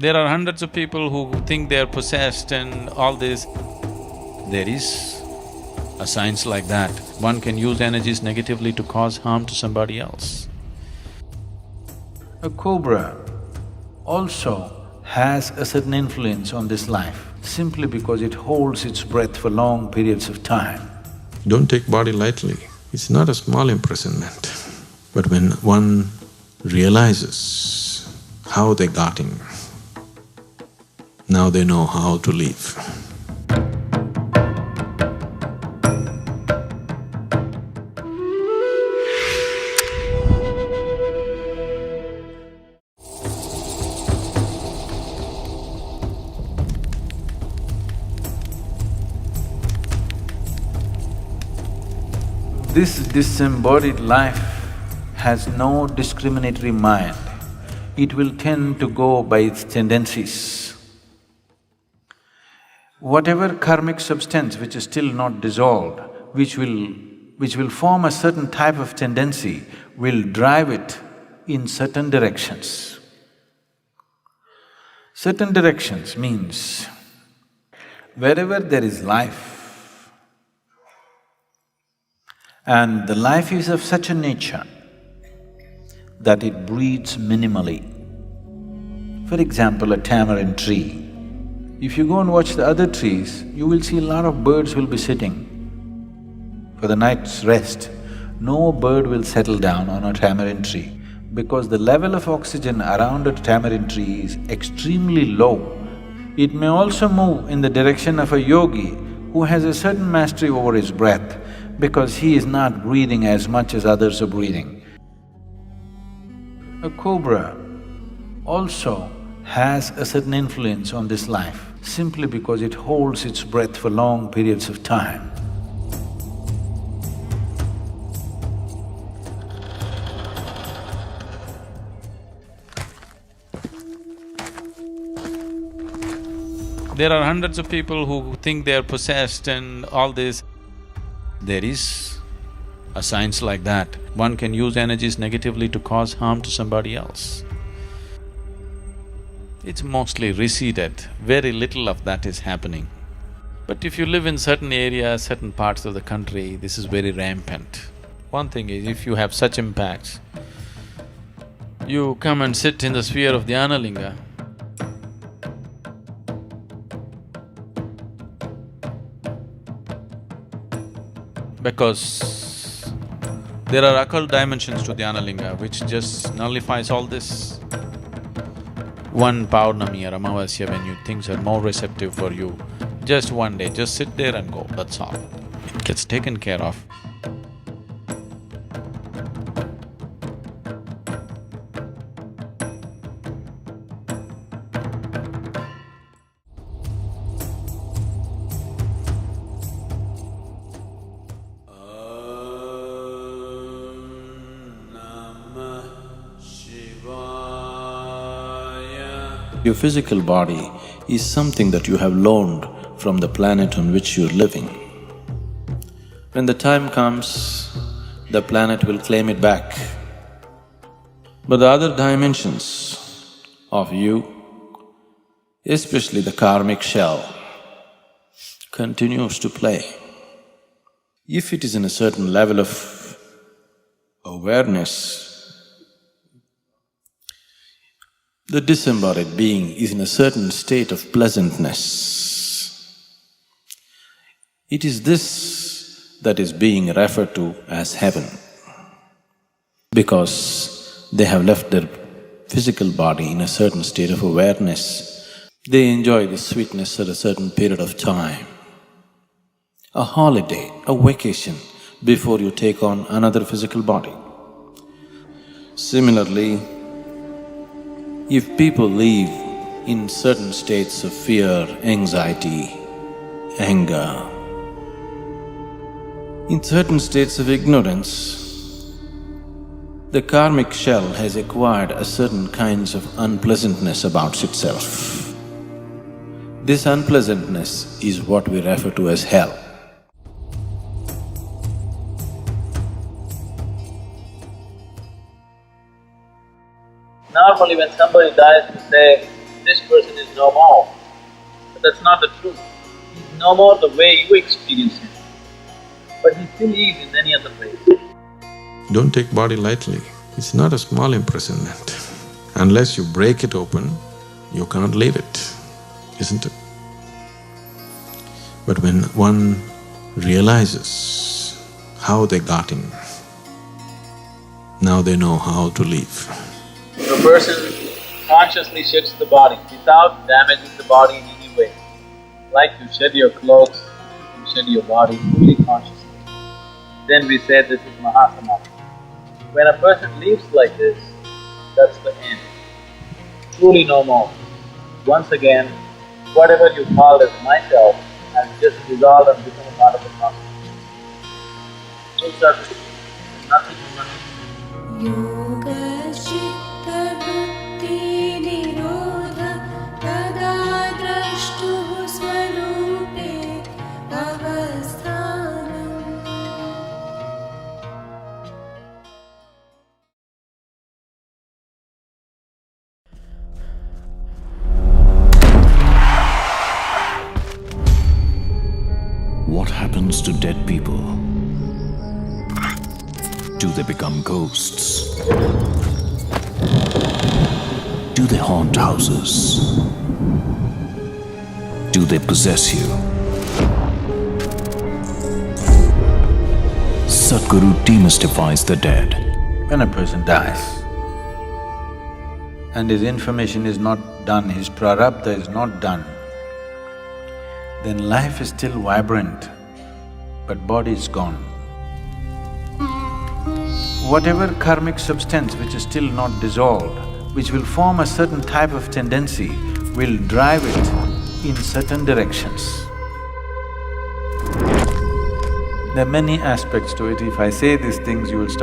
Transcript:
There are hundreds of people who think they are possessed and all this. There is a science like that. One can use energies negatively to cause harm to somebody else. A cobra also has a certain influence on this life simply because it holds its breath for long periods of time. Don't take body lightly. It's not a small imprisonment. But when one realizes how they got in, now they know how to live. This disembodied life has no discriminatory mind. It will tend to go by its tendencies. Whatever karmic substance which is still not dissolved, which will form a certain type of tendency, will drive it in certain directions. Certain directions means wherever there is life, and the life is of such a nature that it breeds minimally. For example, a tamarind tree. If you go and watch the other trees, you will see a lot of birds will be sitting for the night's rest. No bird will settle down on a tamarind tree because the level of oxygen around a tamarind tree is extremely low. It may also move in the direction of a yogi who has a certain mastery over his breath because he is not breathing as much as others are breathing. A cobra also has a certain influence on this life simply because it holds its breath for long periods of time. There are hundreds of people who think they are possessed and all this. There is a science like that. One can use energies negatively to cause harm to somebody else. It's mostly receded, very little of that is happening. But if you live in certain areas, certain parts of the country, this is very rampant. One thing is, if you have such impacts, you come and sit in the sphere of Dhyanalinga, because there are occult dimensions to Dhyanalinga which just nullifies all this. One Paurnami or Amavasya, when things are more receptive for you, just one day, just sit there and go, that's all. It gets taken care of. Your physical body is something that you have loaned from the planet on which you're living. When the time comes, the planet will claim it back. But the other dimensions of you, especially the karmic shell, continues to play. If it is in a certain level of awareness, the disembodied being is in a certain state of pleasantness. It is this that is being referred to as heaven, because they have left their physical body in a certain state of awareness. They enjoy the sweetness at a certain period of time. A holiday, a vacation, before you take on another physical body. Similarly, if people live in certain states of fear, anxiety, anger, in certain states of ignorance, the karmic shell has acquired a certain kinds of unpleasantness about itself. This unpleasantness is what we refer to as hell. Normally when somebody dies, they this person is no more. But that's not the truth. He's no more the way you experience him, but he still is in any other way. Don't take body lightly. It's not a small imprisonment. Unless you break it open, you can't leave it, isn't it? But when one realizes how they got in, now they know how to leave. If a person consciously sheds the body without damaging the body in any way, like you shed your clothes, you shed your body fully consciously, then we say this is Mahasamadhi. When a person lives like this, that's the end. Truly no more. Once again, whatever you called as myself has just dissolved and become a part of the consciousness. Full circle. Nothing but योगश्चित्तवृत्तिनिरोध तदा द्रष्टुः स्वरूपे अवस्थानम्। What happens to dead people? Do they become ghosts? Do they haunt houses? Do they possess you? SadhGuru demystifies the dead. When a person dies and his information is not done, his prarabdha is not done, then life is still vibrant, but body is gone. Whatever karmic substance which is still not dissolved, which will form a certain type of tendency, will drive it in certain directions. There are many aspects to it. If I say these things, you will start